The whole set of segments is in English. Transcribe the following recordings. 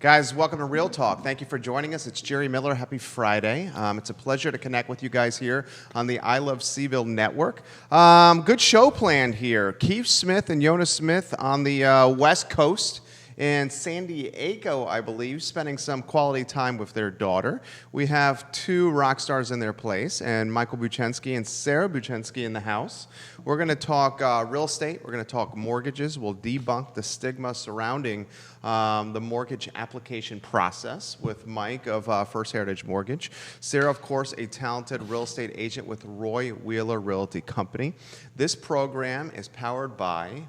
Guys, welcome to Real Talk. Thank you for joining us. It's Jerry Miller. Happy Friday. It's a pleasure to connect with you guys here on the I Love CVille network. Good show planned here. Keith Smith and Yonna Smith on the West Coast in San Diego, I believe, spending some quality time with their daughter. We have two rock stars in their place, and Michael Buczynski and Sarah Buczynski in the house. We're going to talk real estate. We're going to talk mortgages. We'll debunk the stigma surrounding the mortgage application process with Mike of First Heritage Mortgage. Sarah, of course, a talented real estate agent with Roy Wheeler Realty Co. This program is powered by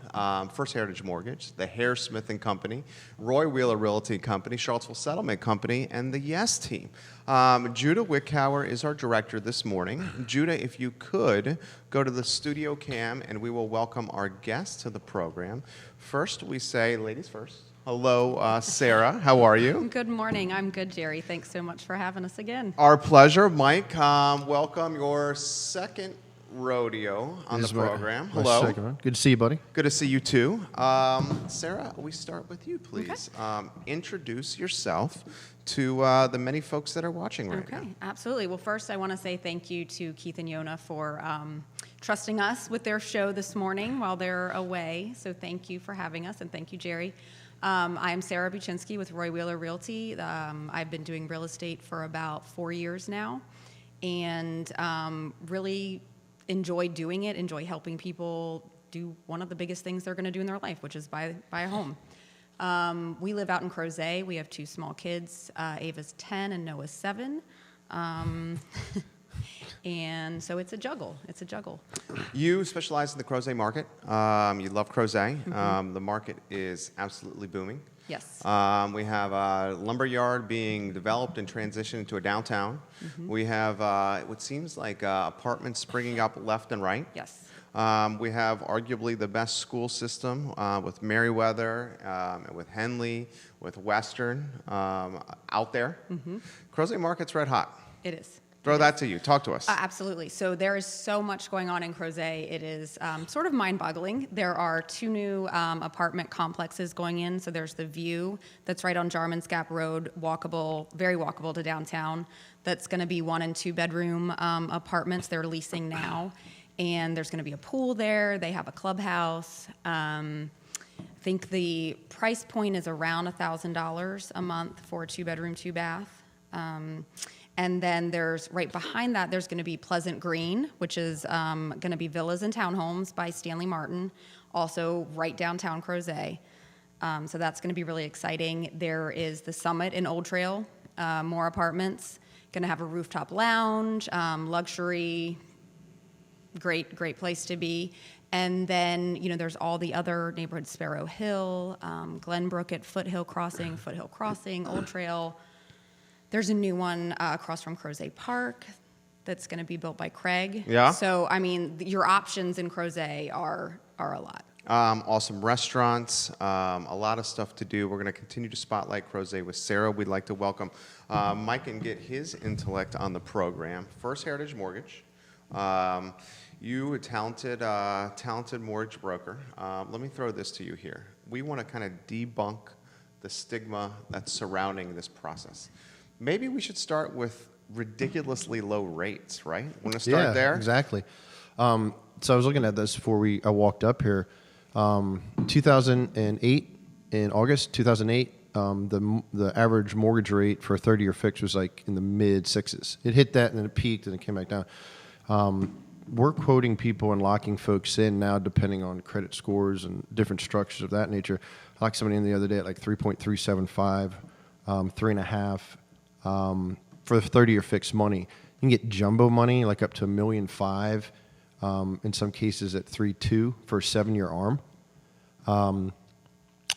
First Heritage Mortgage, the Hairsmith and Company, Roy Wheeler Realty Company, Charlottesville Settlement Company, and the Yes Team. Judah Wickhauer is our director this morning. Judah, if you could, go to the studio cam and we will welcome our guests to the program. First, we say, ladies first. Hello, Sarah. How are you? Good morning. I'm good, Jerry. Thanks so much for having us again. Our pleasure. Mike, welcome your second rodeo on the program. Hello. Second one. Good to see you, buddy. Good to see you, too. Sarah, we start with you, please. Okay. Introduce yourself to the many folks that are watching right now. Okay, absolutely. Well, first, I want to say thank you to Keith and Yonna for trusting us with their show this morning while they're away. So thank you for having us, and thank you, Jerry. I am Sarah Buczynski with Roy Wheeler Realty. I've been doing real estate for about 4 years now, and really enjoy doing it, enjoy helping people do one of the biggest things they're going to do in their life, which is buy a home. We live out in Crozet. We have two small kids. Ava's 10 and Noah's 7. And so it's a juggle. It's a juggle. You specialize in the Crozet market. You love Crozet. Mm-hmm. The market is absolutely booming. Yes. We have a lumber yard being developed and transitioned into a downtown. Mm-hmm. We have what seems like apartments springing up left and right. Yes. We have arguably the best school system with Meriwether, with Henley, with Western out there. Mm-hmm. Crozet market's red hot. It is. Throw that to you. Talk to us. Absolutely. So there is so much going on in Crozet. It is sort of mind-boggling. There are two new apartment complexes going in. So there's the View that's right on Jarman's Gap Road, walkable, very walkable to downtown. That's going to be 1 and 2 bedroom apartments they're leasing now. And there's going to be a pool there. They have a clubhouse. I think the price point is around $1,000 a month for a 2-bedroom, 2-bath. And then there's, right behind that, there's going to be Pleasant Green, which is going to be villas and townhomes by Stanley Martin, also right downtown Crozet. So that's going to be really exciting. There is the Summit in Old Trail, more apartments, going to have a rooftop lounge, luxury, great place to be. And then, there's all the other neighborhoods, Sparrow Hill, Glenbrook at Foothill Crossing, Old Trail. There's a new one across from Crozet Park that's going to be built by Craig. Yeah. So, your options in Crozet are a lot. Awesome restaurants, a lot of stuff to do. We're going to continue to spotlight Crozet with Sarah. We'd like to welcome Mike and get his intellect on the program. First Heritage Mortgage. You, a talented mortgage broker. Let me throw this to you here. We want to kind of debunk the stigma that's surrounding this process. Maybe we should start with ridiculously low rates, right? Want to start there? Exactly. So I was looking at this before I walked up here. 2008, in August 2008, the average mortgage rate for a 30-year fix was like in the mid-6s. It hit that and then it peaked and it came back down. We're quoting people and locking folks in now depending on credit scores and different structures of that nature. I locked somebody in the other day at like 3.375, 3.5. For the 30-year fixed money. You can get jumbo money like up to $1.5 million, in some cases at 3.2 for a 7-year arm.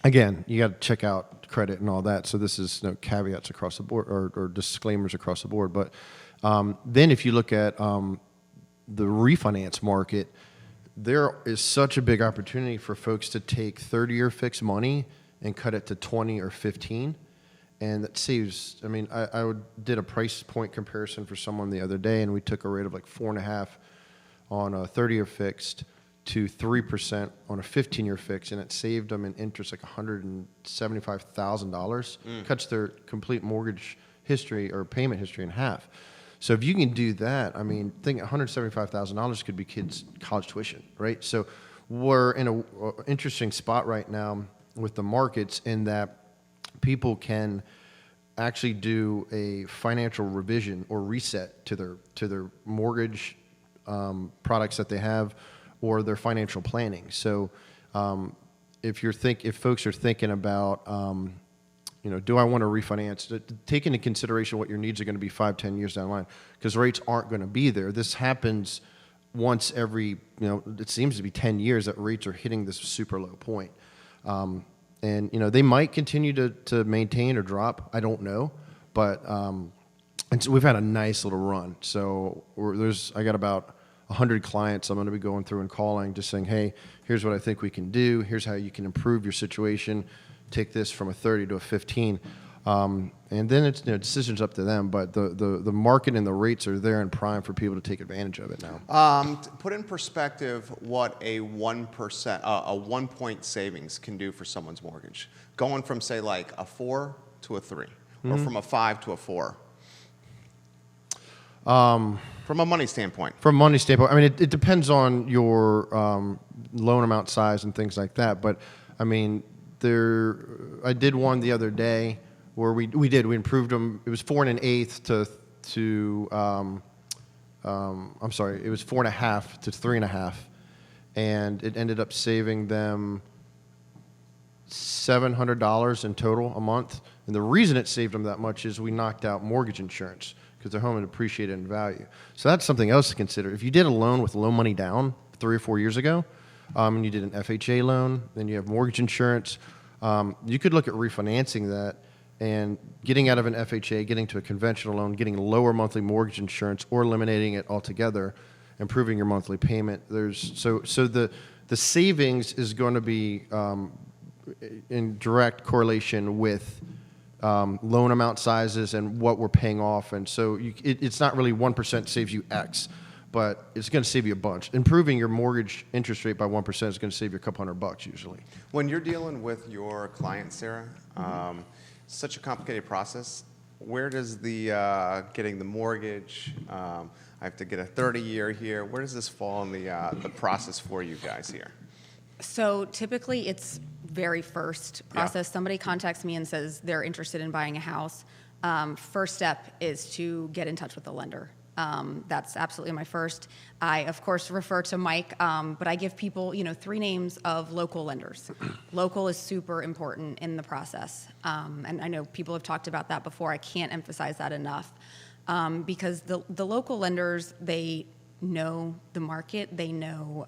Again, you got to check out credit and all that. So this is no caveats across the board or disclaimers across the board. But then if you look at the refinance market, there is such a big opportunity for folks to take 30-year fixed money and cut it to 20 or 15. And that saves, I did a price point comparison for someone the other day, and we took a rate of like 4.5 on a 30-year fixed to 3% on a 15-year fix, and it saved them in interest like $175,000. Cuts their complete mortgage history or payment history in half. So if you can do that, I mean, think $175,000 could be kids' college tuition, right? So we're in an interesting spot right now with the markets in that people can actually do a financial revision or reset to their mortgage products that they have or their financial planning. So if folks are thinking about do I want to refinance? Take into consideration what your needs are going to be 5-10 years down the line, because rates aren't going to be there. This happens once every, it seems to be 10 years that rates are hitting this super low point. And they might continue to maintain or drop. I don't know, but and so we've had a nice little run. So I got about 100 clients I'm going to be going through and calling, just saying, hey, here's what I think we can do. Here's how you can improve your situation. Take this from a 30 to a 15. And then it's decisions up to them, but the market and the rates are there and prime for people to take advantage of it now. Put in perspective what a 1%, a 1 point savings can do for someone's mortgage, going from say like a 4 to a 3, or from a 5 to a 4. From a money standpoint. From a money standpoint, I mean, it depends on your loan amount size and things like that. But I mean, I did one the other day where we improved them. It was 4 1/8 to I'm sorry, it was 4 1/2 to 3 1/2, and it ended up saving them $700 in total a month. And the reason it saved them that much is we knocked out mortgage insurance because their home had appreciated in value. So that's something else to consider. If you did a loan with low money down 3 or 4 years ago, and you did an FHA loan, then you have mortgage insurance, you could look at refinancing that and getting out of an FHA, getting to a conventional loan, getting lower monthly mortgage insurance, or eliminating it altogether, improving your monthly payment. So the savings is going to be in direct correlation with loan amount sizes and what we're paying off. And so it's not really 1% saves you X, but it's going to save you a bunch. Improving your mortgage interest rate by 1% is going to save you a couple $100 usually. When you're dealing with your client, Sarah, such a complicated process. Where does the getting the mortgage? I have to get a 30-year here. Where does this fall in the process for you guys here? So typically, it's very first process. Yeah. Somebody contacts me and says they're interested in buying a house. First step is to get in touch with the lender. That's absolutely my first. I, of course, refer to Mike, but I give people, 3 names of local lenders. Local is super important in the process. And I know people have talked about that before. I can't emphasize that enough because the local lenders, they know the market. They know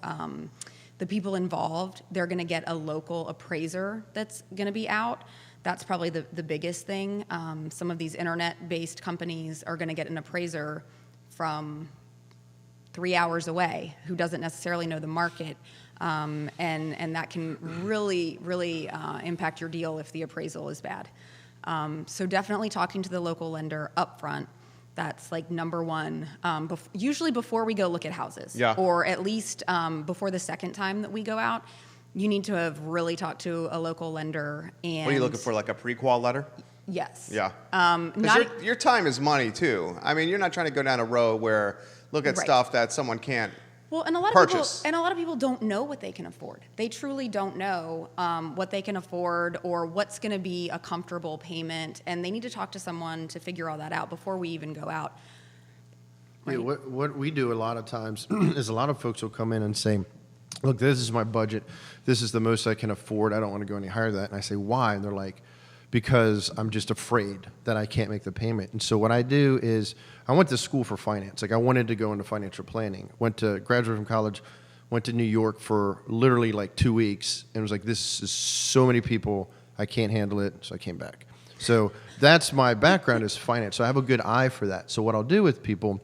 the people involved. They're going to get a local appraiser that's going to be out. That's probably the biggest thing. Some of these internet-based companies are going to get an appraiser from 3 hours away who doesn't necessarily know the market, and that can really impact your deal if the appraisal is bad. So definitely talking to the local lender up front. That's like number one, usually before we go look at houses, or at least before the second time that we go out. You need to have really talked to a local lender. And what are you looking for, like a pre-qual letter? Yes. Yeah. Your time is money too. I mean, you're not trying to go down a road where look at stuff that someone can't purchase. And a lot of people don't know what they can afford. They truly don't know what they can afford or what's going to be a comfortable payment, and they need to talk to someone to figure all that out before we even go out. Right? Yeah, what we do a lot of times is a lot of folks will come in and say, look, this is my budget. This is the most I can afford. I don't want to go any higher than that. And I say, why? And they're like, because I'm just afraid that I can't make the payment. And so what I do is I went to school for finance. Like I wanted to go into financial planning. Graduated from college, went to New York for literally like 2 weeks and was like, this is so many people, I can't handle it. So I came back. So that's my background is finance. So I have a good eye for that. So what I'll do with people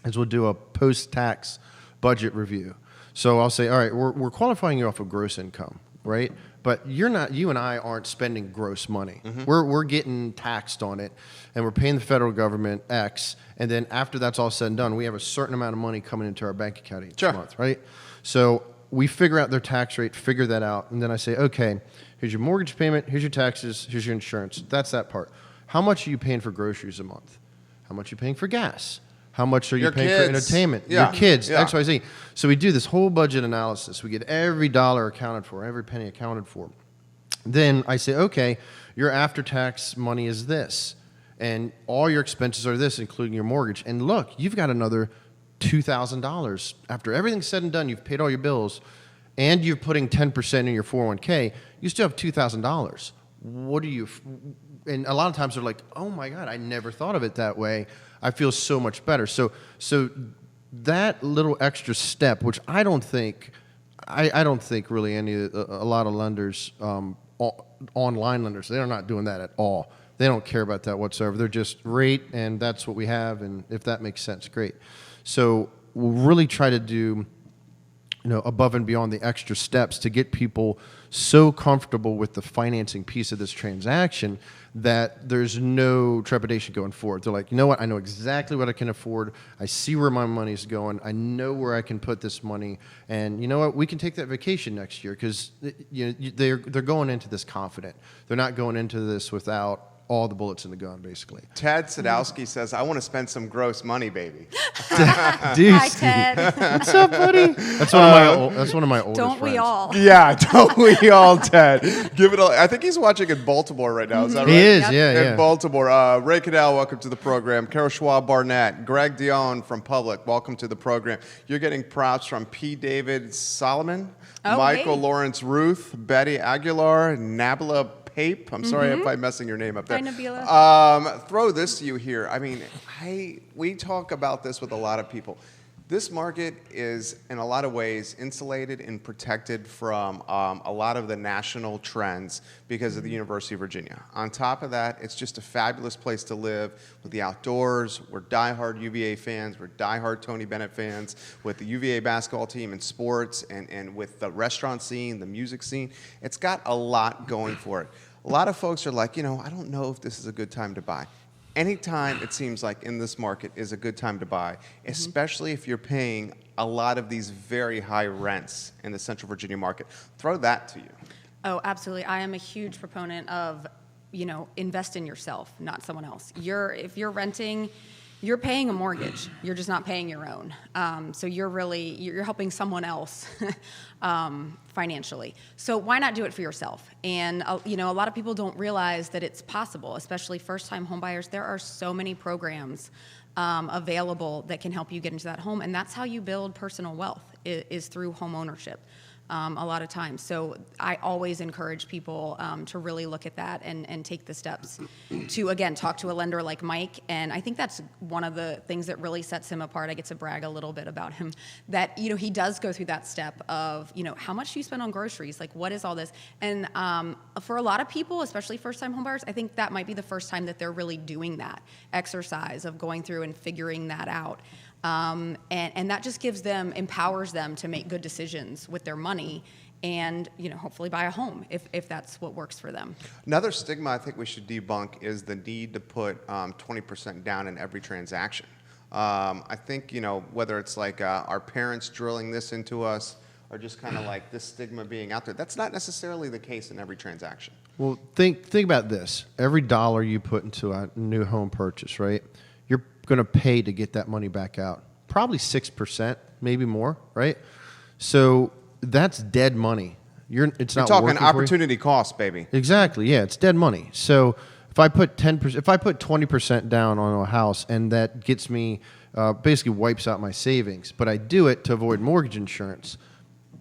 is we'll do a post-tax budget review. So I'll say, all right, we're qualifying you off of gross income, right? But you and I aren't spending gross money. Mm-hmm. We're getting taxed on it, and we're paying the federal government X, and then after that's all said and done, we have a certain amount of money coming into our bank account each month, right? So we figure out their tax rate, figure that out, and then I say, okay, here's your mortgage payment, here's your taxes, here's your insurance. That's that part. How much are you paying for groceries a month? How much are you paying for gas? How much are you paying for entertainment? Yeah. Your kids, Yeah. XYZ. So we do this whole budget analysis. We get every dollar accounted for, every penny accounted for. Then I say, okay, your after-tax money is this, and all your expenses are this, including your mortgage. And look, you've got another $2,000. After everything's said and done, you've paid all your bills, and you're putting 10% in your 401k, you still have $2,000. What do you... And a lot of times they're like, oh my God, I never thought of it that way. I feel so much better. So that little extra step, which I don't think really a lot of lenders, online lenders, they're not doing that at all. They don't care about that whatsoever. They're just rate, and that's what we have, and if that makes sense, great. So we'll really try to do, above and beyond the extra steps to get people so comfortable with the financing piece of this transaction that there's no trepidation going forward. They're like, you know what? I know exactly what I can afford. I see where my money's going. I know where I can put this money. And you know what? We can take that vacation next year because they're going into this confident. They're not going into this without all the bullets in the gun, basically. Ted Sadowski says, I want to spend some gross money, baby. Dude, Hi, Ted. what's up, buddy? That's one of my oldest Don't we friends. all? Yeah, don't we all, Ted? Give it a... I think he's watching in Baltimore right now. Is that right? He is, Yep. yeah. In Baltimore. Ray Cadell, welcome to the program. Carol Schwab Barnett. Greg Dion from Public, welcome to the program. You're getting props from P. David Solomon, Oh, Michael hey. Lawrence Ruth, Betty Aguilar, Nabila Pape. I'm sorry if I'm messing your name up there. Hi, Nabila. Throw this to you here. I mean, we talk about this with a lot of people. This market is, in a lot of ways, insulated and protected from a lot of the national trends because of the University of Virginia. On top of that, it's just a fabulous place to live with the outdoors. We're diehard UVA fans. We're diehard Tony Bennett fans with the UVA basketball team and sports and with the restaurant scene, the music scene. It's got a lot going for it. A lot of folks are like, I don't know if this is a good time to buy. Anytime it seems like in this market is a good time to buy, especially if you're paying a lot of these very high rents in the Central Virginia market. Throw that to you. Oh, absolutely. I am a huge proponent of, invest in yourself, not someone else. If you're renting, you're paying a mortgage. You're just not paying your own. So you're helping someone else financially. So why not do it for yourself? And a lot of people don't realize that it's possible, especially first-time homebuyers. There are so many programs available that can help you get into that home, and that's how you build personal wealth is through home ownership. A lot of times. So I always encourage people to really look at that and take the steps to, again, talk to a lender like Mike. And I think that's one of the things that really sets him apart. I get to brag a little bit about him that, he does go through that step of, how much do you spend on groceries? Like, what is all this? And for a lot of people, especially first-time homebuyers, I think that might be the first time that they're really doing that exercise of going through and figuring that out. And that just empowers them to make good decisions with their money and, hopefully buy a home if that's what works for them. Another stigma I think we should debunk is the need to put 20% down in every transaction. I think, whether it's like our parents drilling this into us or just kind of like this stigma being out there, that's not necessarily the case in every transaction. Well, think about this. Every dollar you put into a new home purchase, right? You're going to pay to get that money back out. Probably 6%, maybe more, right? So that's dead money. You're talking opportunity cost, baby. Exactly, yeah, it's dead money. So if I put 20% down on a house and that gets me, basically wipes out my savings, but I do it to avoid mortgage insurance,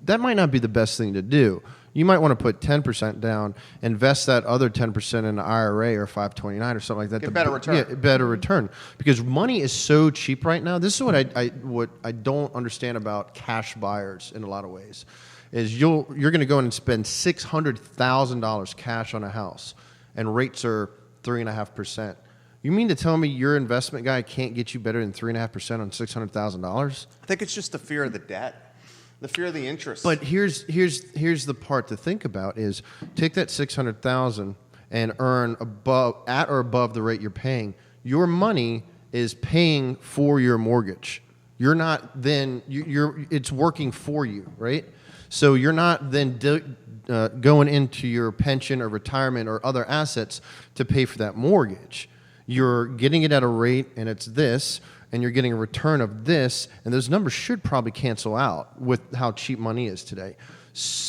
that might not be the best thing to do. You might want to put 10% down, invest that other 10% in an IRA or 529 or something like that. Get better return. Yeah, better return. Because money is so cheap right now. This is what I don't understand about cash buyers in a lot of ways. Is you're going to go in and spend $600,000 cash on a house, and rates are 3.5%. You mean to tell me your investment guy can't get you better than 3.5% on $600,000? I think it's just the fear of the debt. The fear of the interest. But here's the part to think about is take that $600,000 and earn at or above the rate you're paying. Your money is paying for your mortgage. you're not then it's working for you, right? So you're not then going into your pension or retirement or other assets to pay for that mortgage. You're getting it at a rate, and it's this, and you're getting a return of this, and those numbers should probably cancel out with how cheap money is today.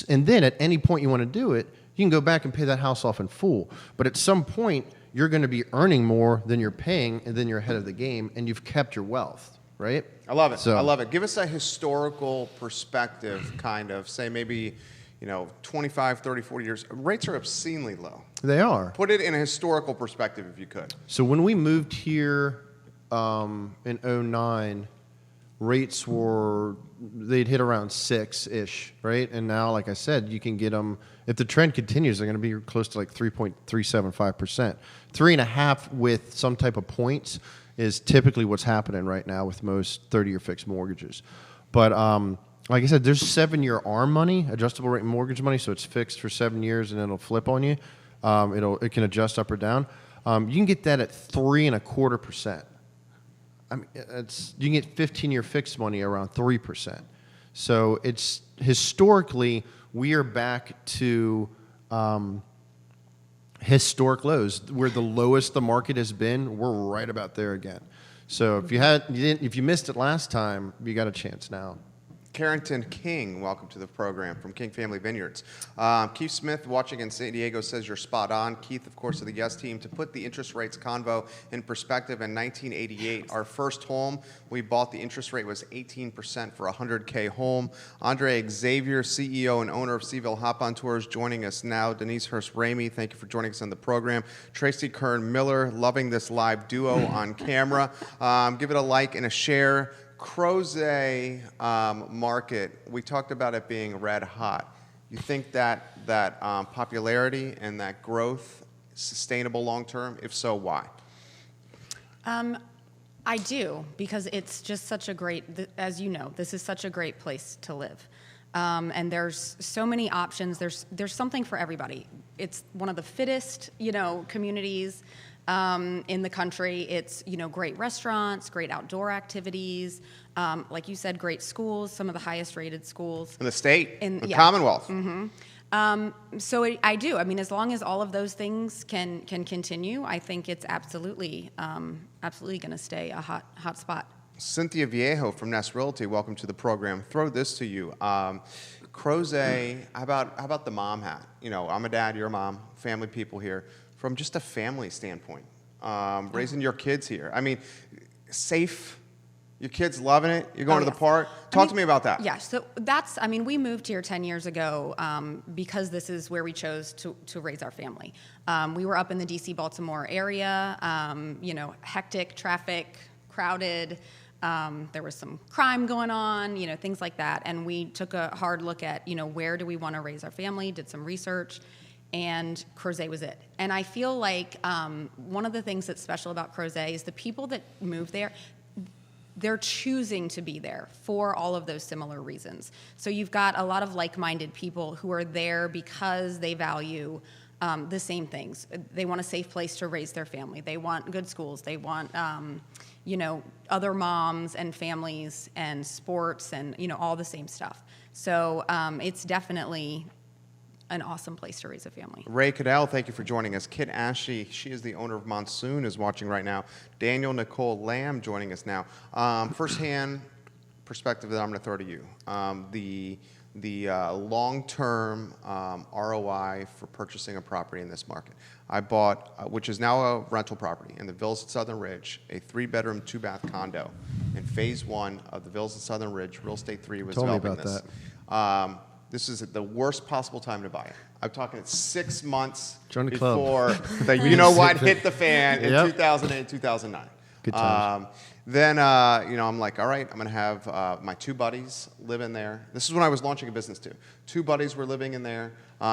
And then at any point you want to do it, you can go back and pay that house off in full. But at some point, you're going to be earning more than you're paying, and then you're ahead of the game, and you've kept your wealth, right? I love it. So, I love it. Give us a historical perspective, kind of, say maybe, 25, 30, 40 years. Rates are obscenely low. They are. Put it in a historical perspective if you could. So when we moved here in 2009, rates they'd hit around 6-ish, right? And now, like I said, you can get them, if the trend continues, they're going to be close to like 3.375%. 3.5 with some type of points is typically what's happening right now with most 30-year fixed mortgages. But like I said, there's 7-year ARM money, adjustable rate mortgage money, so it's fixed for 7 years and it'll flip on you. It can adjust up or down. You can get that at 3.25%. I mean, you can get 15-year fixed money around 3%. So it's historically we are back to historic lows, where the lowest the market has been. We're right about there again. So if you missed it last time, you got a chance now. Carrington King, welcome to the program from King Family Vineyards. Keith Smith, watching in San Diego, says you're spot on. Keith, of course, of the Yes Team. To put the interest rates convo in perspective, in 1988, our first home, we bought, the interest rate was 18% for a $100K home. Andre Xavier, CEO and owner of CVille Hop-On Tours, joining us now. Denise Hurst-Ramey, thank you for joining us on the program. Tracy Kern-Miller, loving this live duo on camera. Give it a like and a share. Crozet Market, we talked about it being red hot. You think that popularity and that growth is sustainable long term? If so, why? I do, because it's just such a great, as you know, this is such a great place to live. And there's so many options. There's something for everybody. It's one of the fittest, communities in the country. It's, great restaurants, great outdoor activities, like you said, great schools, some of the highest rated schools. In the state, the Commonwealth. Mm-hmm. So I do. I mean, as long as all of those things can continue, I think it's absolutely going to stay a hot spot. Cynthia Viejo from Nest Realty, welcome to the program. Throw this to you. Crozet, how about the mom hat? I'm a dad, you're a mom, family people here. From just a family standpoint, raising your kids here. I mean, safe, your kids loving it, you're going to the park. Talk to me about that. Yeah, so we moved here 10 years ago because this is where we chose to raise our family. We were up in the DC, Baltimore area, hectic traffic, crowded. There was some crime going on, things like that. And we took a hard look at, where do we want to raise our family, did some research, and Crozet was it. And I feel like one of the things that's special about Crozet is the people that move there, they're choosing to be there for all of those similar reasons. So you've got a lot of like-minded people who are there because they value the same things. They want a safe place to raise their family. They want good schools. They want, other moms and families and sports and, all the same stuff. So it's definitely an awesome place to raise a family. Ray Cadell, thank you for joining us. Kit Ashley, she is the owner of Monsoon, is watching right now. Daniel Nicole Lamb joining us now. Firsthand perspective that I'm going to throw to you. The long-term ROI for purchasing a property in this market. I bought, which is now a rental property in the Villas at Southern Ridge, a 3-bedroom, 2-bath condo in phase 1 of the Villas at Southern Ridge. Real Estate 3 was developing this. This is the worst possible time to buy it. I'm talking 6 months before the you-know-what hit the fan in 2008, 2009. Good times. Then, I'm like, all right, I'm going to have my 2 buddies live in there. This is when I was launching a business, too. 2 buddies were living in there.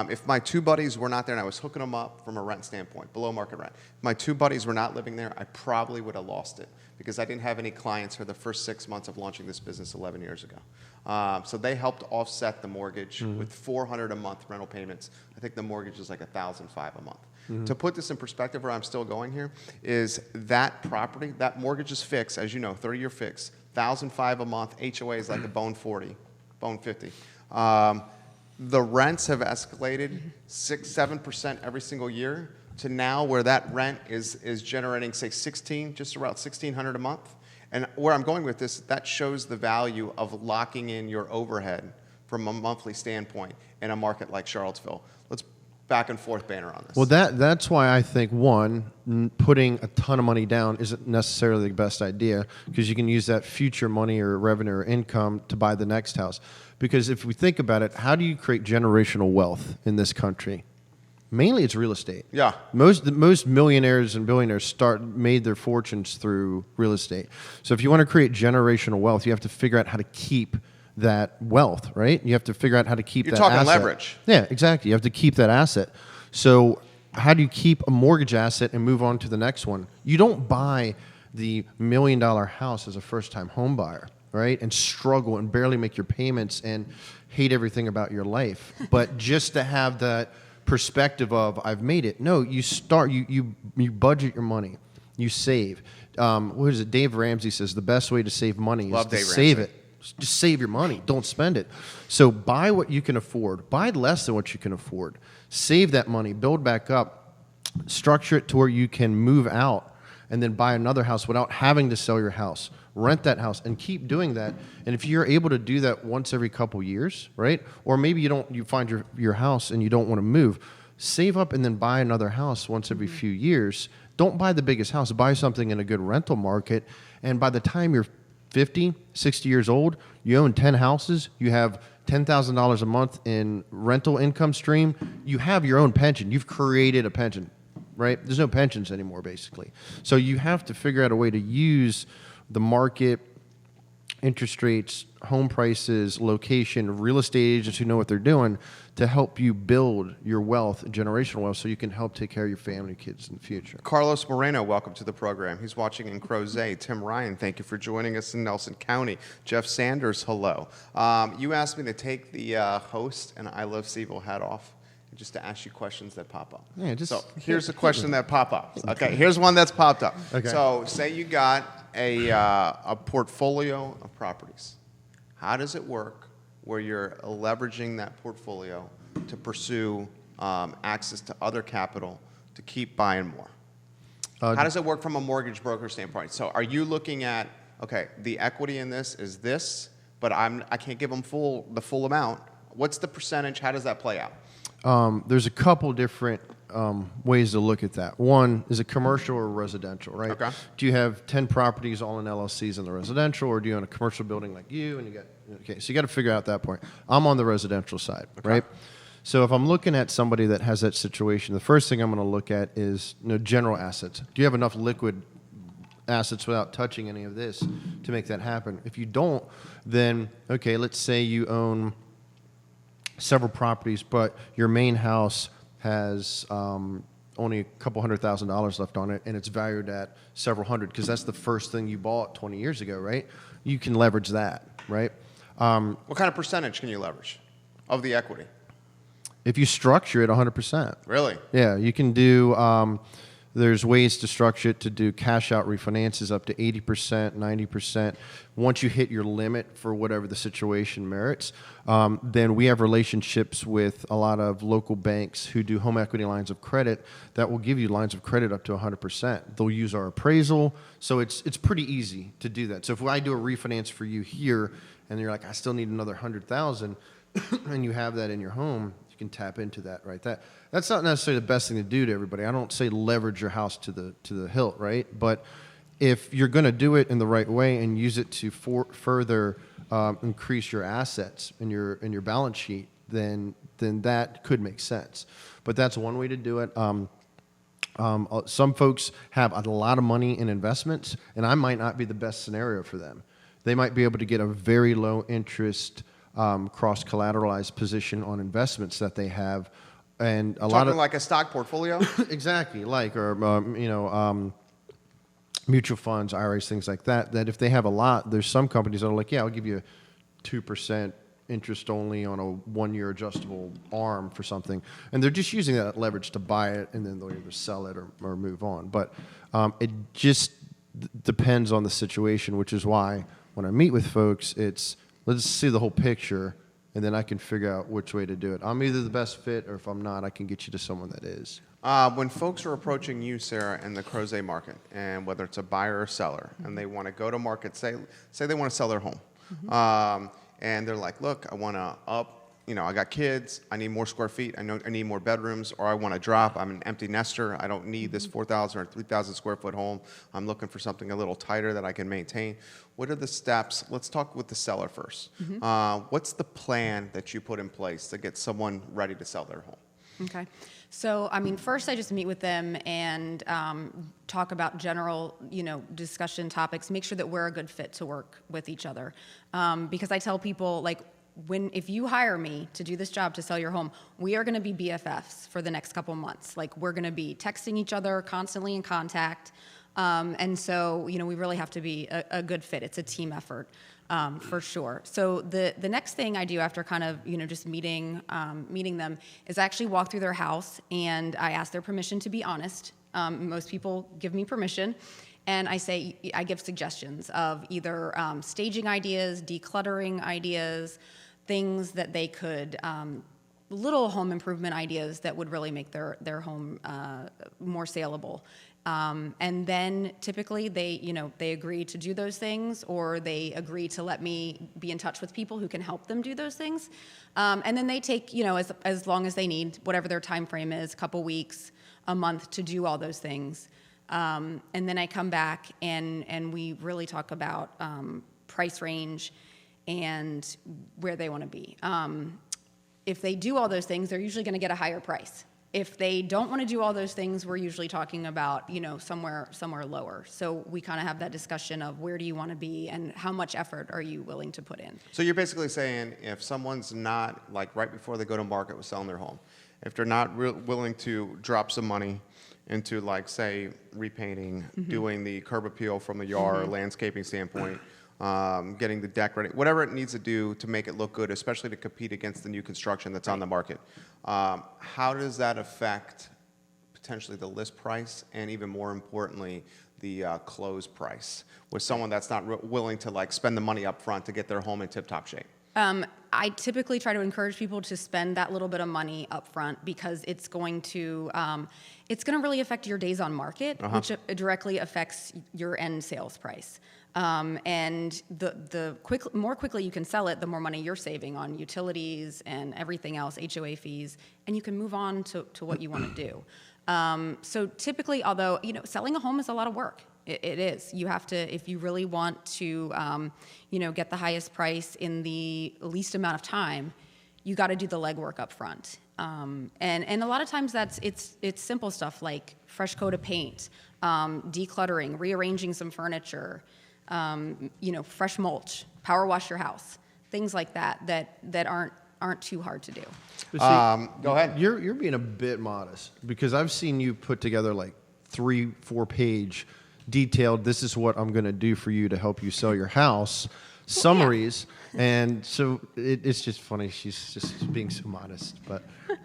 If my 2 buddies were not there, and I was hooking them up from a rent standpoint, below market rent, if my 2 buddies were not living there, I probably would have lost it because I didn't have any clients for the first 6 months of launching this business 11 years ago. So they helped offset the mortgage with $400 a month rental payments. I think the mortgage is like $1,005 a month. To put this in perspective, where I'm still going here, is that property, that mortgage is fixed, as you know, 30-year fix. 1,005 a month. HOA is like a bone 40, bone 50. The rents have escalated 6-7% every single year to now where that rent is generating, say, just around $1,600 a month. And where I'm going with this, that shows the value of locking in your overhead from a monthly standpoint in a market like Charlottesville. Let's back and forth banner on this. Well, that's why I think, putting a ton of money down isn't necessarily the best idea, because you can use that future money or revenue or income to buy the next house. Because if we think about it, how do you create generational wealth in this country? Mainly it's real estate. Yeah. Most millionaires and billionaires made their fortunes through real estate. So if you want to create generational wealth, you have to figure out how to keep that wealth, right? You have to figure out how to keep that asset. You're talking leverage. Yeah, exactly. You have to keep that asset. So how do you keep a mortgage asset and move on to the next one? You don't buy the $1 million house as a first-time home buyer, right? And struggle and barely make your payments and hate everything about your life. But just to have that perspective of, I've made it. No, you start, you budget your money. You save. What is it? Dave Ramsey says the best way to save money is to save it. Just save your money. Don't spend it. So buy what you can afford. Buy less than what you can afford. Save that money. Build back up. Structure it to where you can move out and then buy another house without having to sell your house. Rent that house and keep doing that. And if you're able to do that once every couple years, right? Or maybe you find your house and you don't want to move, save up and then buy another house once every few years. Don't buy the biggest house. Buy something in a good rental market. And by the time you're 50, 60 years old, you own 10 houses, you have $10,000 a month in rental income stream, you have your own pension. You've created a pension, right? There's no pensions anymore, basically. So you have to figure out a way to use the market, interest rates, home prices, location, real estate agents who know what they're doing to help you build your wealth, generational wealth, so you can help take care of your family, kids in the future. Carlos Moreno, welcome to the program. He's watching in Crozet. Tim Ryan, thank you for joining us in Nelson County. Jeff Sanders, hello. You asked me to take the host and I Love CVille hat off just to ask you questions that pop up. Yeah, so here's a question that popped up. Okay, here's one that's popped up. Okay. So say you got a portfolio of properties. How does it work where you're leveraging that portfolio to pursue access to other capital to keep buying more? How does it work from a mortgage broker standpoint? So are you looking at, okay, the equity in this is this, but I can't give them the full amount. What's the percentage? How does that play out? There's a couple different ways to look at that. One, is it commercial or residential, right? Okay. Do you have 10 properties all in LLCs in the residential, or do you own a commercial building like you? And so you got to figure out that point. I'm on the residential side, right? So if I'm looking at somebody that has that situation, the first thing I'm going to look at is general assets. Do you have enough liquid assets without touching any of this to make that happen? If you don't, then okay, let's say you own several properties, but your main house has only a couple $100,000 left on it, and it's valued at several hundred, because that's the first thing you bought 20 years ago, right? You can leverage that, right? What kind of percentage can you leverage of the equity? If you structure it 100%. Really? Yeah, you can do, there's ways to structure it to do cash out refinances up to 80%, 90%. Once you hit your limit for whatever the situation merits, then we have relationships with a lot of local banks who do home equity lines of credit that will give you lines of credit up to 100%. They'll use our appraisal, so it's pretty easy to do that. So if I do a refinance for you here, and you're like, I still need another 100,000, and you have that in your home, you can tap into that right there. That's not necessarily the best thing to do to everybody. I don't say leverage your house to the hilt, right? But if you're going to do it in the right way and use it to further increase your assets in your balance sheet, then that could make sense. But that's one way to do it. Some folks have a lot of money in investments, and I might not be the best scenario for them. They might be able to get a very low interest cross-collateralized position on investments that they have, and a lot of like a stock portfolio. Exactly, mutual funds, IRAs, things like that. That if they have a lot, there's some companies that are like, yeah, I'll give you 2% interest only on a 1-year adjustable arm for something, and they're just using that leverage to buy it, and then they'll either sell it or move on. But it just depends on the situation, which is why when I meet with folks, it's let's see the whole picture, and then I can figure out which way to do it. I'm either the best fit, or if I'm not, I can get you to someone that is. When folks are approaching you, Sarah, in the Crozet market, and whether it's a buyer or seller, and they want to go to market, say they want to sell their home, and they're like, look, I want to I got kids, I need more square feet, I need more bedrooms, or I want to drop, I'm an empty nester, I don't need this 4,000 or 3,000 square foot home, I'm looking for something a little tighter that I can maintain. What are the steps? Let's talk with the seller first. What's the plan that you put in place to get someone ready to sell their home? Okay. So, first I just meet with them and talk about general, discussion topics, make sure that we're a good fit to work with each other. Because I tell people, like, if you hire me to do this job to sell your home, we are going to be BFFs for the next couple months. Like, we're going to be texting each other, constantly in contact. And so, we really have to be a good fit. It's a team effort. For sure. So the next thing I do after kind of, just meeting them is I actually walk through their house and I ask their permission to be honest. Most people give me permission, and I give suggestions of either staging ideas, decluttering ideas, things that they could, little home improvement ideas that would really make their home more saleable. And then typically they agree to do those things, or they agree to let me be in touch with people who can help them do those things. And then they take, as long as they need, whatever their time frame is, a couple weeks, a month to do all those things. And then I come back and we really talk about price range and where they want to be. If they do all those things, they're usually going to get a higher price. If they don't want to do all those things, we're usually talking about, somewhere lower. So we kind of have that discussion of where do you want to be and how much effort are you willing to put in. So you're basically saying if someone's not, like right before they go to market with selling their home, if they're not willing to drop some money into, like, say, repainting, doing the curb appeal from the yard, landscaping standpoint, getting the deck ready, whatever it needs to do to make it look good, especially to compete against the new construction that's on the market. How does that affect potentially the list price and, even more importantly, the close price with someone that's not willing to spend the money up front to get their home in tip-top shape? I typically try to encourage people to spend that little bit of money up front because it's going to really affect your days on market, which directly affects your end sales price. And the more quickly you can sell it, the more money you're saving on utilities and everything else, HOA fees, and you can move on to what you want to do. So typically, although selling a home is a lot of work. It is. You have to, if you really want to, get the highest price in the least amount of time, you got to do the legwork up front. And a lot of times it's simple stuff like fresh coat of paint, decluttering, rearranging some furniture, fresh mulch, power wash your house, things like that aren't too hard to do. Go ahead. You're being a bit modest because I've seen you put together like 3-4 page detailed, this is what I'm going to do for you to help you sell your house, summaries. Yeah. And so it's just funny. She's just being so modest. But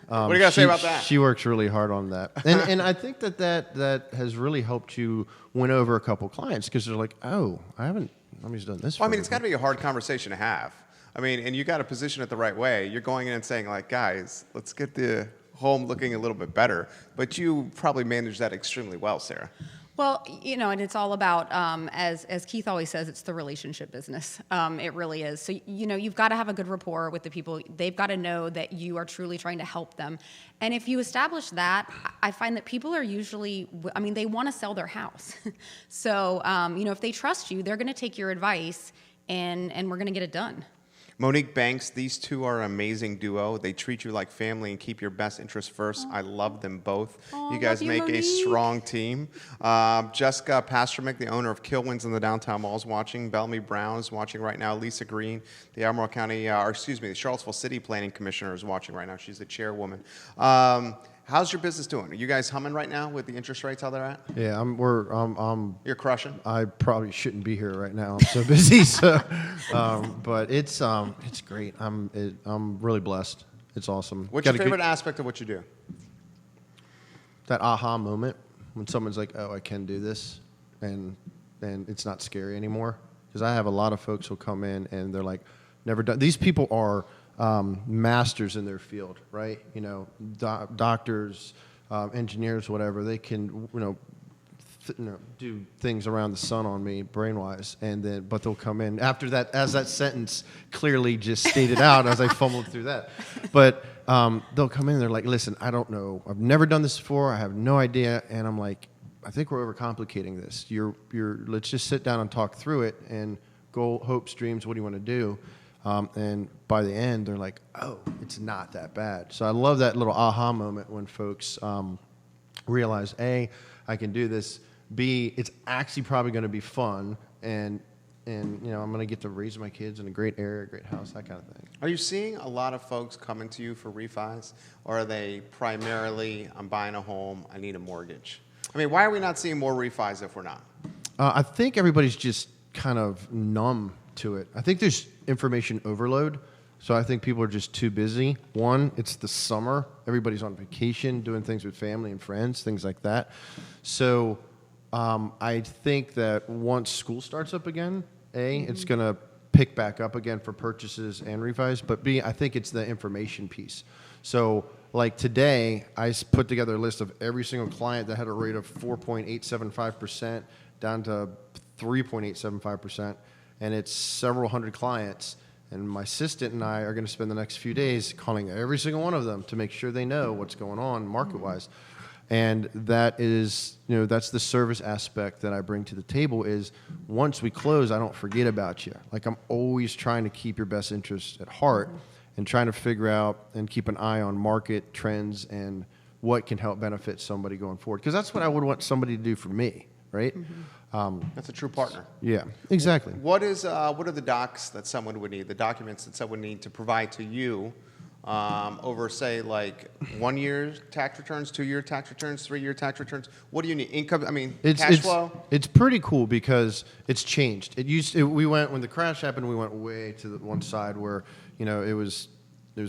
what do you got to say about that? She works really hard on that. And I think that has really helped you win over a couple clients because they're like, oh, nobody's done this. Well, it's got to be a hard conversation to have. And you got to position it the right way. You're going in and saying, like, guys, let's get the home looking a little bit better. But you probably managed that extremely well, Sarah. Well, and it's all about, as Keith always says, it's the relationship business. It really is. So, you've got to have a good rapport with the people. They've got to know that you are truly trying to help them. And if you establish that, I find that people are usually, they want to sell their house. So, if they trust you, they're going to take your advice and we're going to get it done. Monique Banks, these two are an amazing duo. They treat you like family and keep your best interests first. I love them both. You guys make a strong team. Jessica Pastermick, the owner of Kilwins in the downtown mall, is watching. Bellamy Brown is watching right now. Lisa Green, the the Charlottesville City Planning Commissioner, is watching right now. She's the chairwoman. How's your business doing? Are you guys humming right now with the interest rates how they're at? Yeah, You're crushing. I probably shouldn't be here right now. I'm so busy. So, but it's great. I'm really blessed. It's awesome. What's your favorite aspect of what you do? That aha moment when someone's like, "Oh, I can do this," and it's not scary anymore. because I have a lot of folks who come in and they're like, never done. These people are masters in their field, right? You know, doctors, engineers, whatever. They can, do things around the sun on me, brain-wise, but they'll come in after that, as that sentence clearly just stated out as I fumbled through that. But they'll come in and they're like, listen, I don't know. I've never done this before. I have no idea. And I'm like, I think we're overcomplicating this. Let's just sit down and talk through it and goal, hopes, dreams, what do you want to do? And by the end, they're like, oh, it's not that bad. So I love that little aha moment when folks realize, A, I can do this. B, it's actually probably going to be fun. And I'm going to get to raise my kids in a great area, a great house, that kind of thing. Are you seeing a lot of folks coming to you for refis? Or are they primarily, I'm buying a home, I need a mortgage? I mean, why are we not seeing more refis if we're not? I think everybody's just kind of numb to it. I think there's information overload. So I think people are just too busy. One, it's the summer. Everybody's on vacation, doing things with family and friends, things like that. So I think that once school starts up again, A, it's going to pick back up again for purchases and refis. But B, I think it's the information piece. So like today, I put together a list of every single client that had a rate of 4.875% down to 3.875%. And it's several hundred clients. And my assistant and I are going to spend the next few days calling every single one of them to make sure they know what's going on market-wise. And that is, that's the service aspect that I bring to the table is once we close, I don't forget about you. Like I'm always trying to keep your best interest at heart and trying to figure out and keep an eye on market trends and what can help benefit somebody going forward. Because that's what I would want somebody to do for me, right? That's a true partner. Yeah, exactly. What are the docs that someone would need, the documents that someone would need to provide to you over, say, like 1 year tax returns, 2 year tax returns, 3 year tax returns? What do you need? Income, cash flow? It's pretty cool because it's changed. When the crash happened, we went way to the one side where, it was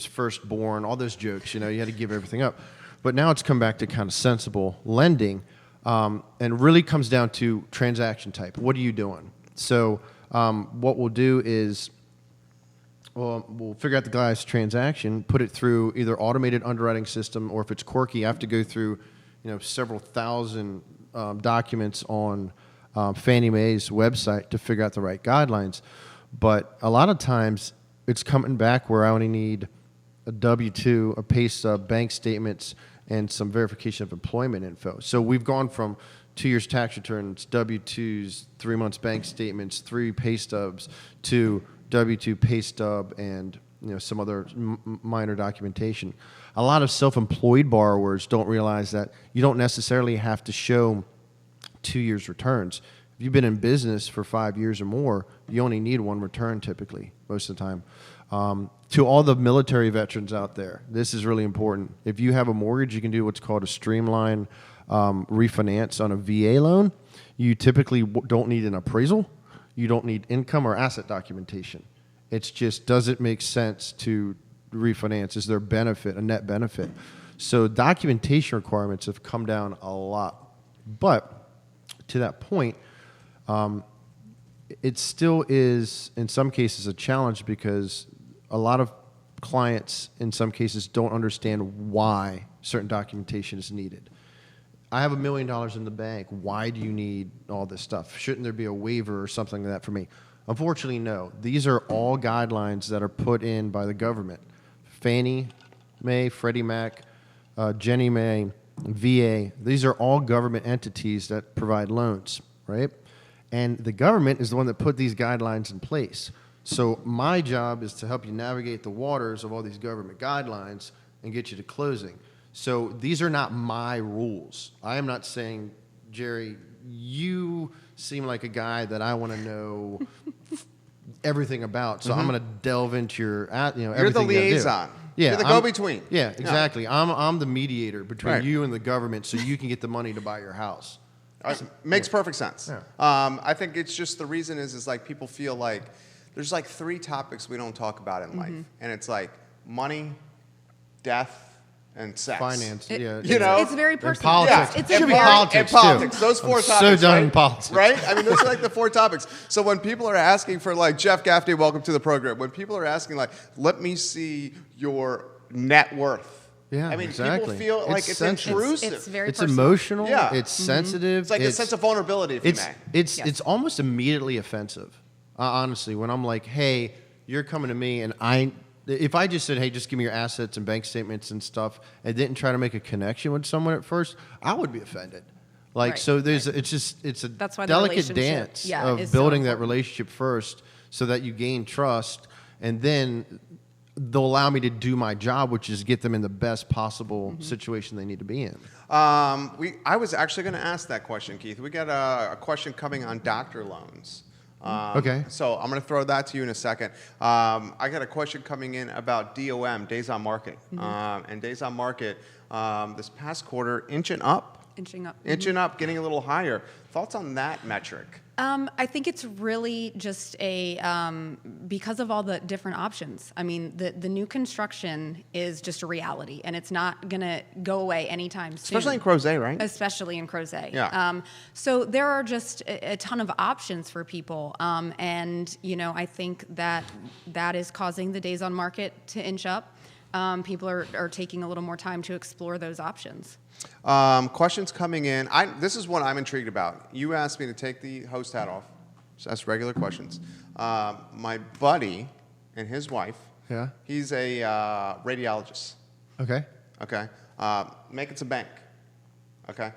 firstborn, all those jokes, you had to give everything up. But now it's come back to kind of sensible lending. And really comes down to transaction type. What are you doing? So what we'll do is we'll figure out the guy's transaction, put it through either automated underwriting system, or if it's quirky, I have to go through several thousand documents on Fannie Mae's website to figure out the right guidelines. But a lot of times it's coming back where I only need a W-2, a pay stub, bank statements, and some verification of employment info. So we've gone from 2 years tax returns, W-2s, 3 months bank statements, 3 pay stubs, to W-2 pay stub and some other minor documentation. A lot of self-employed borrowers don't realize that you don't necessarily have to show 2 years returns. If you've been in business for 5 years or more, you only need one return typically, most of the time. To all the military veterans out there, this is really important. If you have a mortgage, you can do what's called a streamline refinance on a VA loan. You typically don't need an appraisal. You don't need income or asset documentation. It's just, does it make sense to refinance? Is there a net benefit? So documentation requirements have come down a lot. But to that point, it still is, in some cases, a challenge because a lot of clients, in some cases, don't understand why certain documentation is needed. I have $1 million in the bank. Why do you need all this stuff? Shouldn't there be a waiver or something like that for me? Unfortunately, no. These are all guidelines that are put in by the government. Fannie Mae, Freddie Mac, Ginnie Mae, VA. These are all government entities that provide loans, right? And the government is the one that put these guidelines in place. So my job is to help you navigate the waters of all these government guidelines and get you to closing. So these are not my rules. I am not saying, Jerry, you seem like a guy that I want to know everything about. So I'm going to delve into your, everything. You're the liaison. Yeah, you're the go-between. Yeah, exactly. Yeah. I'm the mediator between you and the government, so you can get the money to buy your house. Makes perfect sense. Yeah. I think it's just the reason is like people feel like there's like 3 topics we don't talk about in life, and it's like money, death, and sex. Finance, yeah. You know? It's very And personal. politics. It's Should a be very, politics, and politics. too. Those four I'm topics. so done right? in politics. Right? I mean, those are like the four topics. So when people are asking for, like, Jeff Gaffney, welcome to the program. When people are asking, like, let me see your net worth. Yeah, I mean, exactly. people feel like it's sensitive. intrusive. It's very It's personal. emotional. Yeah. It's sensitive. It's like a sense of vulnerability, if you may. It's Yes. it's almost immediately offensive. Honestly, when I'm like, hey, you're coming to me, and if I just said, hey, just give me your assets and bank statements and stuff, and didn't try to make a connection with someone at first, I would be offended. Like, Right, so it's a That's why the delicate relationship, dance yeah, of is so building that important. relationship first, so that you gain trust, and then they'll allow me to do my job, which is get them in the best possible situation they need to be in. I was actually going to ask that question, Keith. We got a question coming on doctor loans. Okay. So I'm going to throw that to you in a second. I got a question coming in about DOM, days on market. And days on market this past quarter, inching up, getting a little higher. Thoughts on that metric? I think it's really just because of all the different options. I mean, the new construction is just a reality, and it's not going to go away anytime soon. Especially in Crozet, right? Especially in Crozet. Yeah. So there are just a ton of options for people, and I think that is causing the days on market to inch up. People are taking a little more time to explore those options. Questions coming in. This is one I'm intrigued about. You asked me to take the host hat off. Just ask regular questions. My buddy and his wife. Yeah. He's a radiologist. Okay. Okay. Making some bank. Okay.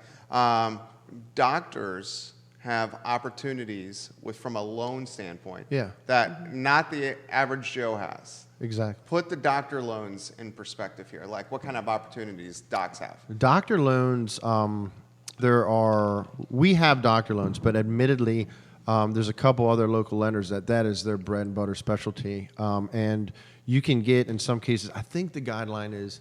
Doctors have opportunities from a loan standpoint. Yeah. That not the average Joe has. Exactly. Put the doctor loans in perspective here. Like, what kind of opportunities docs have? Doctor loans, we have doctor loans, but admittedly, there's a couple other local lenders that is their bread and butter specialty. And you can get, in some cases, I think the guideline is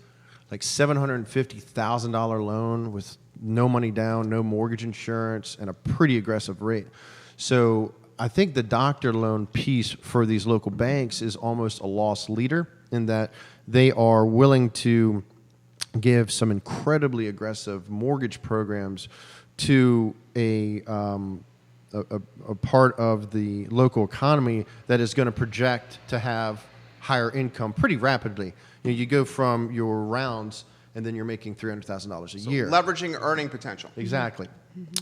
like $750,000 loan with no money down, no mortgage insurance, and a pretty aggressive rate. So I think the doctor loan piece for these local banks is almost a lost leader in that they are willing to give some incredibly aggressive mortgage programs to a part of the local economy that is going to project to have higher income pretty rapidly. You go from your rounds and then you're making $300,000 a year. Leveraging earning potential. Exactly.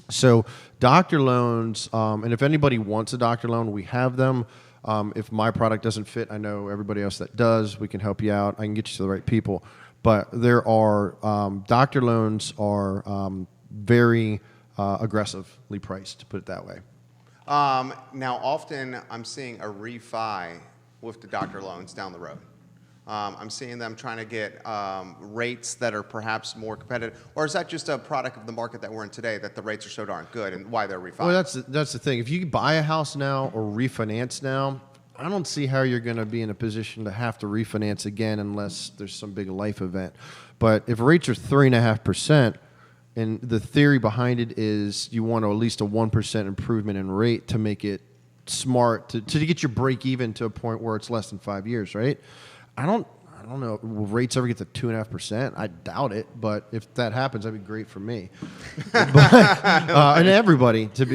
So doctor loans, and if anybody wants a doctor loan, we have them. If my product doesn't fit, I know everybody else that does. We can help you out. I can get you to the right people. But there are doctor loans are very aggressively priced, to put it that way. Now, often I'm seeing a refi with the doctor loans down the road. I'm seeing them trying to get rates that are perhaps more competitive. Or is that just a product of the market that we're in today, that the rates are so darn good and why they're refining? Well, that's the thing. If you buy a house now or refinance now, I don't see how you're going to be in a position to have to refinance again unless there's some big life event. But if rates are 3.5%, and the theory behind it is you want at least a 1% improvement in rate to make it smart, to get your break even to a point where it's less than 5 years, right? I don't know. Will rates ever get to 2.5%? I doubt it. But if that happens, that'd be great for me, and everybody, to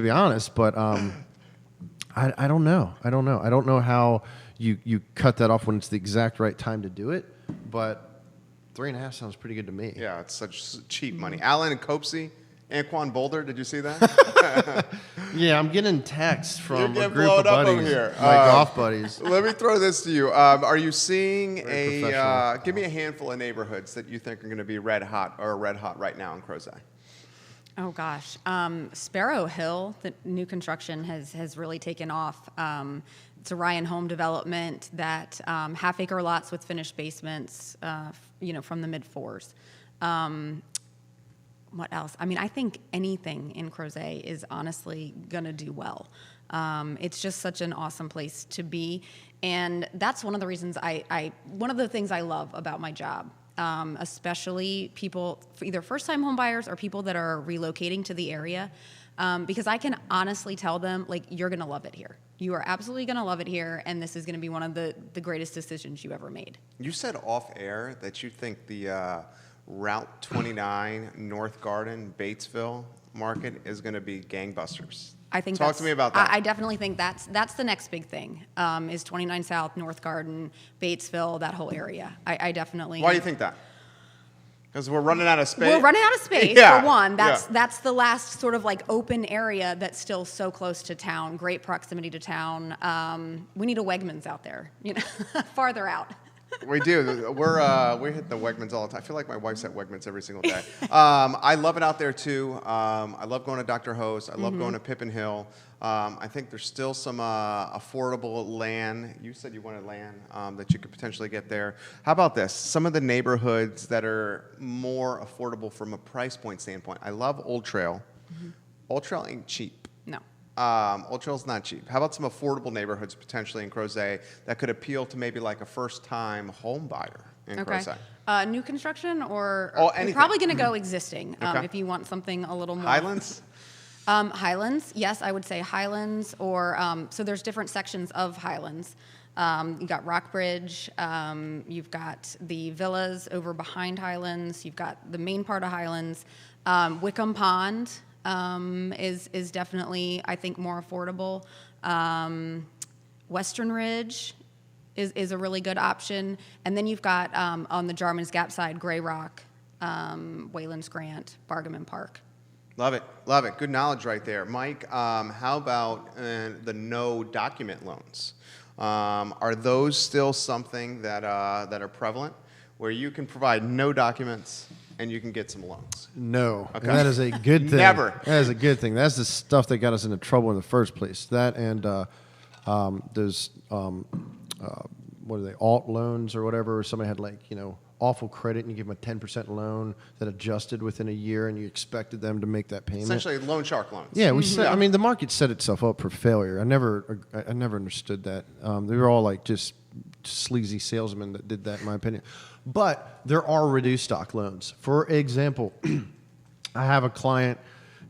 be honest. But I don't know. I don't know how you cut that off when it's the exact right time to do it. But 3.5 sounds pretty good to me. Yeah, it's such cheap money. Alan and Copesy, Anquan Boulder, did you see that? Yeah, I'm getting texts from You're a group of blowing up over buddies, here. my golf buddies. Let me throw this to you. Are you seeing Very professional. give me a handful of neighborhoods that you think are going to be red hot right now in Crozet? Oh gosh, Sparrow Hill, the new construction has really taken off. It's a Ryan home development that half-acre lots with finished basements, from the mid-4s. What else? I mean, I think anything in Crozet is honestly gonna do well. It's just such an awesome place to be, and that's one of the reasons one of the things I love about my job. Especially people, either first-time home buyers or people that are relocating to the area, because I can honestly tell them, like, you're going to love it here. You are absolutely going to love it here, and this is going to be one of the greatest decisions you ever made. You said off air that you think the Route 29 North Garden Batesville market is going to be gangbusters. I think Talk to me about that. I definitely think that's the next big thing, is 29 South, North Garden, Batesville, that whole area. I definitely. Why do you think that? Because we're running out of space. We're running out of space, Yeah, for one. yeah. That's the last sort of like open area that's still so close to town, great proximity to town. We need a Wegmans out there, farther out. We do. We hit the Wegmans all the time. I feel like my wife's at Wegmans every single day. I love it out there too. I love going to Dr. Ho's. I love going to Pippin Hill. I think there's still some affordable land. You said you wanted land that you could potentially get there. How about this? Some of the neighborhoods that are more affordable from a price point standpoint. I love Old Trail. Old Trail ain't cheap. No. Old Trail's not cheap. How about some affordable neighborhoods potentially in Crozet that could appeal to maybe like a first-time home buyer in Crozet? New construction or anything. you're probably going to go existing Okay. if you want something a little more. Highlands? Highlands, yes, I would say Highlands, or so there's different sections of Highlands. You got Rockbridge, you've got the villas over behind Highlands, you've got the main part of Highlands. Wickham Pond is definitely, I think, more affordable. Western Ridge is a really good option. And then you've got, on the Jarman's Gap side, Gray Rock, Waylands Grant, Bargaman Park. Love it. Love it. Good knowledge right there. Mike, how about the no document loans? Are those still something that are prevalent, where you can provide no documents and you can get some loans? No. Okay. And that is a good thing. Never. That is a good thing. That's the stuff that got us into trouble in the first place. That and there's what are they, alt loans or whatever. Somebody had awful credit and you give them a 10% loan that adjusted within a year and you expected them to make that payment. Essentially loan shark loans. Yeah, I mean, the market set itself up for failure. I never understood that. They were all like just sleazy salesmen that did that, in my opinion. But there are reduced stock loans. For example, I have a client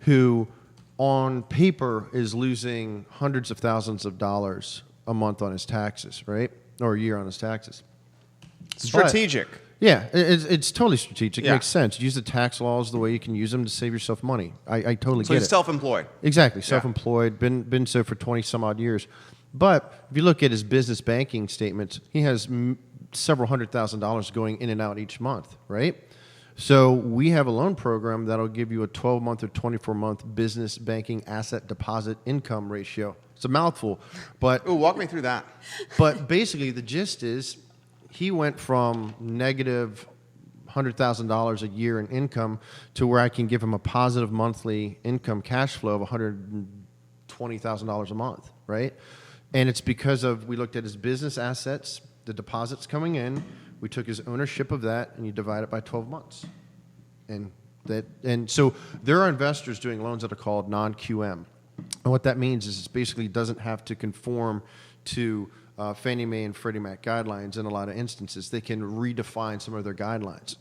who, on paper, is losing hundreds of thousands of dollars a month on his taxes, right? Or a year on his taxes. Strategic. Yeah, it's totally strategic. It Yeah. makes sense. Use the tax laws the way you can use them to save yourself money. I totally So get he's it. self-employed. Exactly, self-employed, been so for 20 some odd years. But if you look at his business banking statements, he has several $100,000 going in and out each month, right? So we have a loan program that'll give you a 12-month or 24-month business banking asset deposit income ratio. It's a mouthful, but Ooh, walk me through that. but basically the gist is he went from negative $100,000 a year in income to where I can give him a positive monthly income cash flow of $120,000 a month, right? And it's because we looked at his business assets, the deposits coming in, we took his ownership of that, and you divide it by 12 months. And so there are investors doing loans that are called non-QM. And what that means is it basically doesn't have to conform to Fannie Mae and Freddie Mac guidelines in a lot of instances. They can redefine some of their guidelines.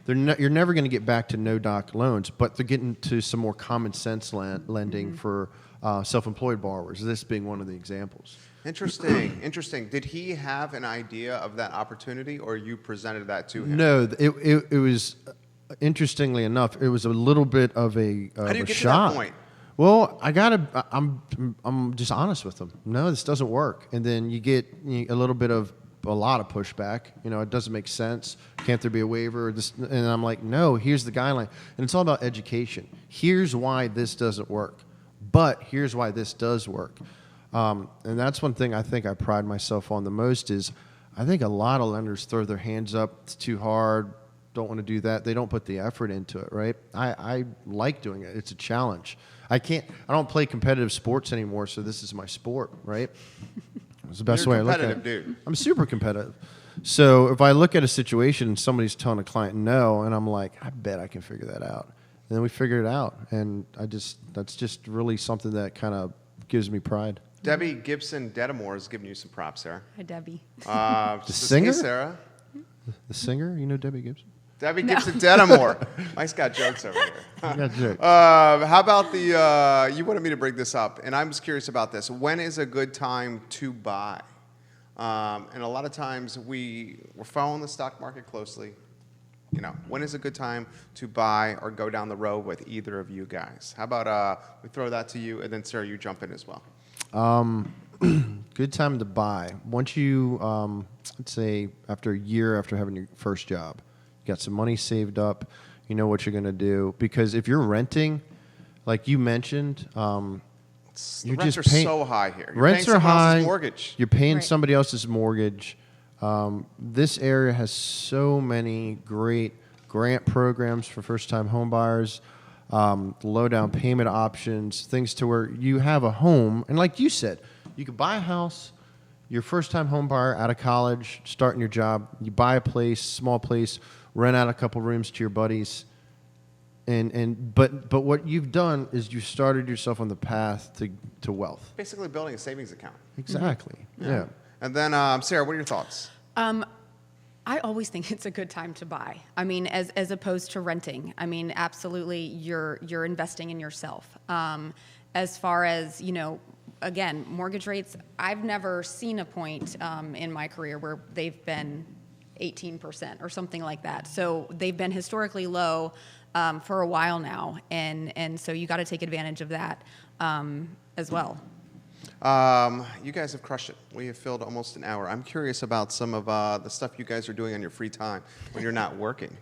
You're never going to get back to no-doc loans, but they're getting to some more common sense lending for self-employed borrowers, this being one of the examples. Interesting. Interesting. Did he have an idea of that opportunity, or you presented that to him? No, it was, interestingly enough, it was a little bit of a How do you get shock. to that point? Well, I'm just honest with them. No, this doesn't work. And then you get a lot of pushback. It doesn't make sense. Can't there be a waiver? And I'm like, no, here's the guideline. And it's all about education. Here's why this doesn't work. But here's why this does work. And that's one thing I think I pride myself on the most is I think a lot of lenders throw their hands up. It's too hard. Don't want to do that. They don't put the effort into it, right? I like doing it. It's a challenge. I don't play competitive sports anymore, so this is my sport, right? It's the best You're way a I look at it. competitive dude. I'm super competitive. So if I look at a situation and somebody's telling a client no, and I'm like, I bet I can figure that out. And then we figure it out. And that's just really something that kind of gives me pride. Debbie Gibson Dedamore is giving you some props, Sarah. Hi, Debbie. The She says, singer? Hey, Sarah. The singer, you know Debbie Gibson? Debbie Gibson Denimore. Mike's got jokes over here. Got jokes. How about the, you wanted me to bring this up, and I'm just curious about this. When is a good time to buy? And a lot of times we're following the stock market closely. You know, when is a good time to buy or go down the road with either of you guys? How about we throw that to you, and then Sarah, you jump in as well. Good time to buy. Once you, let's say, after a year after having your first job, you got some money saved up, you know what you're going to do. Because if you're renting, like you mentioned, The rents are so high here. You're rents paying are someone else's high. mortgage. You're paying Right. somebody else's mortgage. This area has so many great grant programs for first-time home buyers, low down payment options, things to where you have a home. And like you said, you could buy a house, you're a first-time home buyer out of college, starting your job, you buy a place, small place, rent out a couple rooms to your buddies. But what you've done is you started yourself on the path to wealth. Basically building a savings account. Exactly. Yeah. And then, Sarah, what are your thoughts? I always think it's a good time to buy. I mean, as opposed to renting. I mean, absolutely, you're investing in yourself. As far as, you know, again, mortgage rates, I've never seen a point in my career where they've been 18% or something like that. So they've been historically low for a while now, and so you got to take advantage of that as well. You guys have crushed it. We have filled almost an hour. I'm curious about some of the stuff you guys are doing on your free time when you're not working.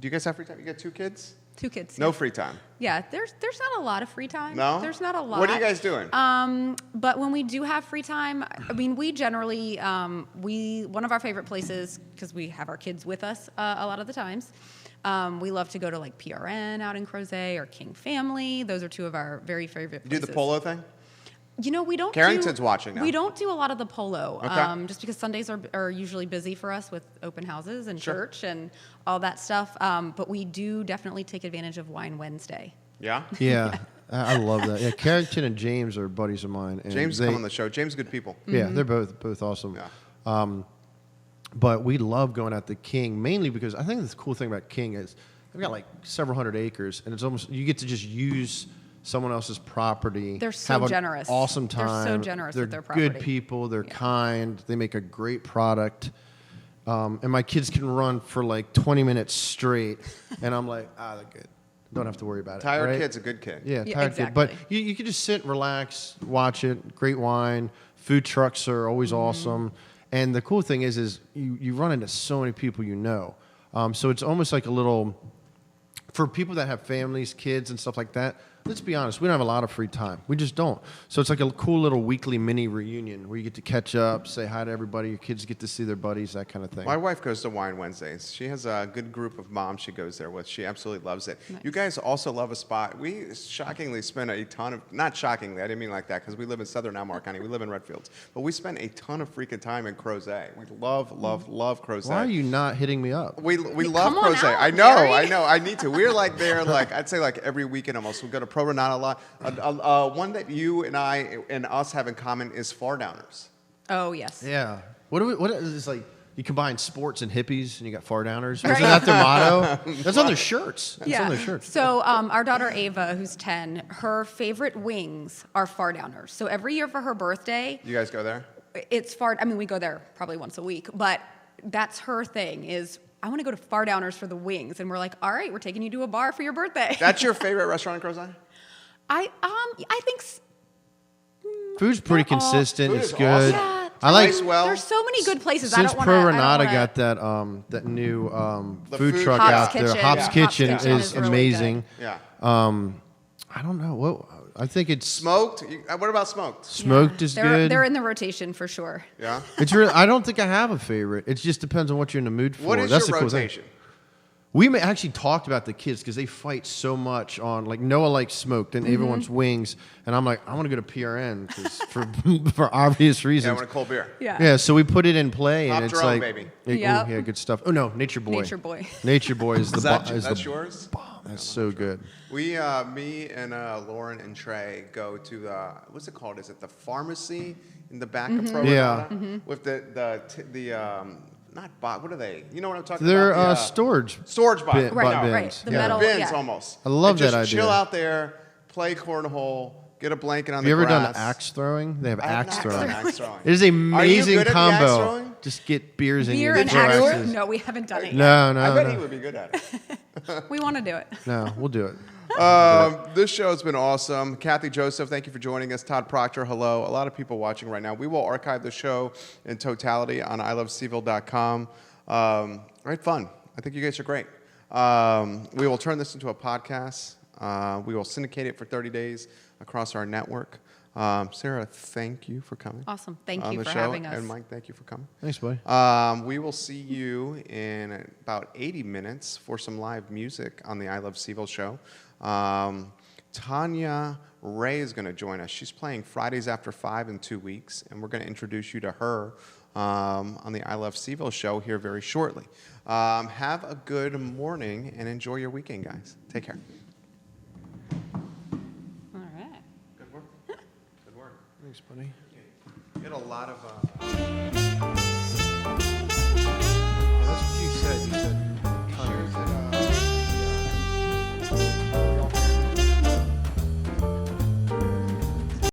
Do you guys have free time? You got 2 kids? 2 kids. No free time. Yeah, there's not a lot of free time. No? There's not a lot. What are you guys doing? But when we do have free time, I mean, we generally, one of our favorite places, because we have our kids with us a lot of the times, we love to go to like PRN out in Crozet or King Family. Those are 2 of our very favorite You places. do the polo thing? You know, we don't Carrington's watching now. We don't do a lot of the polo, Okay. just because Sundays are usually busy for us with open houses and Sure. church and all that stuff. But we do definitely take advantage of Wine Wednesday. Yeah? Yeah, I love that. Yeah, Carrington and James are buddies of mine. And James come on the show. James, good people. Yeah, they're both awesome. Yeah. But we love going out to King mainly because I think the cool thing about King is they've got like several hundred acres, and it's almost you get to just use someone else's property. They're so have an generous. Awesome They're time. so generous They're with their good property. people. They're Yeah. kind. They make a great product. And my kids can run for like 20 minutes straight, and I'm like, they're good. Don't have to worry about it. Tired right? kid's a good kid. Yeah, Yeah, tired kid. But exactly. you can just sit, relax, watch it. Great wine. Food trucks are always awesome. And the cool thing is you run into so many people you know. So it's almost like a little, for people that have families, kids, and stuff like that, let's be honest, we don't have a lot of free time. We just don't. So it's like a cool little weekly mini reunion where you get to catch up, say hi to everybody, your kids get to see their buddies, that kind of thing. My wife goes to Wine Wednesdays. She has a good group of moms she goes there with. She absolutely loves it. Nice. You guys also love a spot. We shockingly spend a ton of, not shockingly, I didn't mean like that because we live in southern Albemarle County. We live in Redfields. But we spend a ton of freaking time in Crozet. We love Crozet. Why are you not hitting me up? We love come on Crozet. out, I know, Gary. I need to. We're like there, like I'd say like every weekend almost. We go to Pro Renata a lot. One that you and I and us have in common is Far Downers. Oh yes. Yeah. What is this like? You combine sports and hippies, and you got far downers. Right. Isn't that their motto? That's on their shirts. That's on their shirts. So our daughter Ava, who's 10, her favorite wings are Far Downers. So every year for her birthday, You guys go there? it's Far. I mean, we go there probably once a week, but that's her thing. Is I want to go to Far Downers for the wings, and we're like, all right, we're taking you to a bar for your birthday. That's your favorite restaurant in Crozet? I think. Food's pretty They're all- consistent. Food It's is good. awesome. Yeah, I like Price well. There's so many good places. since I don't Pro want to. Renata got that new The food food truck truck. out Hop's there. Kitchen. Hop's Yeah, Hop's Kitchen Kitchen is is really amazing. Yeah. I don't know what I think it's Smoked? What about smoked? smoked is good. They're in the rotation for sure. Yeah. It's really. I don't think I have a favorite. It just depends on what you're in the mood for. What is That's your the cool thing. rotation? Actually talked about the kids because they fight so much on like Noah likes smoked and Ava wants wings, and I'm like I want to go to PRN 'cause for obvious Yeah, I reasons. want a cold beer. Yeah, so we put it in play, Pop and it's your own, like, baby. Yep. yeah, good stuff. Oh no, Nature Boy. Nature Boy. Nature Boy is the Is that, is that's the yours? That's so good. We, me and Lauren and Trey go to the, what's it called? Is it the pharmacy in the back of Pro Yeah. Renata? With the not box. What are they? You know what I'm talking They're about? storage. Storage box. bin- Right, bins. right. The Yeah. metal, Bins yeah. almost. I love And just that idea. Chill out there, play cornhole, get a blanket on Have you the ever grass. done axe throwing? They have I have axe not throwing. done axe throwing. It is an Are you amazing good at the axe combo. throwing? Just get beers in Beer you. and throw axe. axes. No, we haven't done it yet. No, no, I bet no. he would be good at it. We want to do it. No, we'll do it. This show has been awesome. Kathy Joseph, thank you for joining us. Todd Proctor, hello. A lot of people watching right now. We will archive the show in totality on ilovecville.com. I had fun. I think you guys are great. We will turn this into a podcast. We will syndicate it for 30 days across our network. Sarah, thank you for coming. Awesome. Thank on you the for show. having us. And Mike, thank you for coming. Thanks, buddy. We will see you in about 80 minutes for some live music on the I Love CVille show. Tanya Ray is going to join us. She's playing Fridays After 5 in 2 weeks, and we're going to introduce you to her on the I Love CVille show here very shortly. Have a good morning and enjoy your weekend, guys. Take care. All right. Good work. Good work. Thanks, buddy. You had a lot of...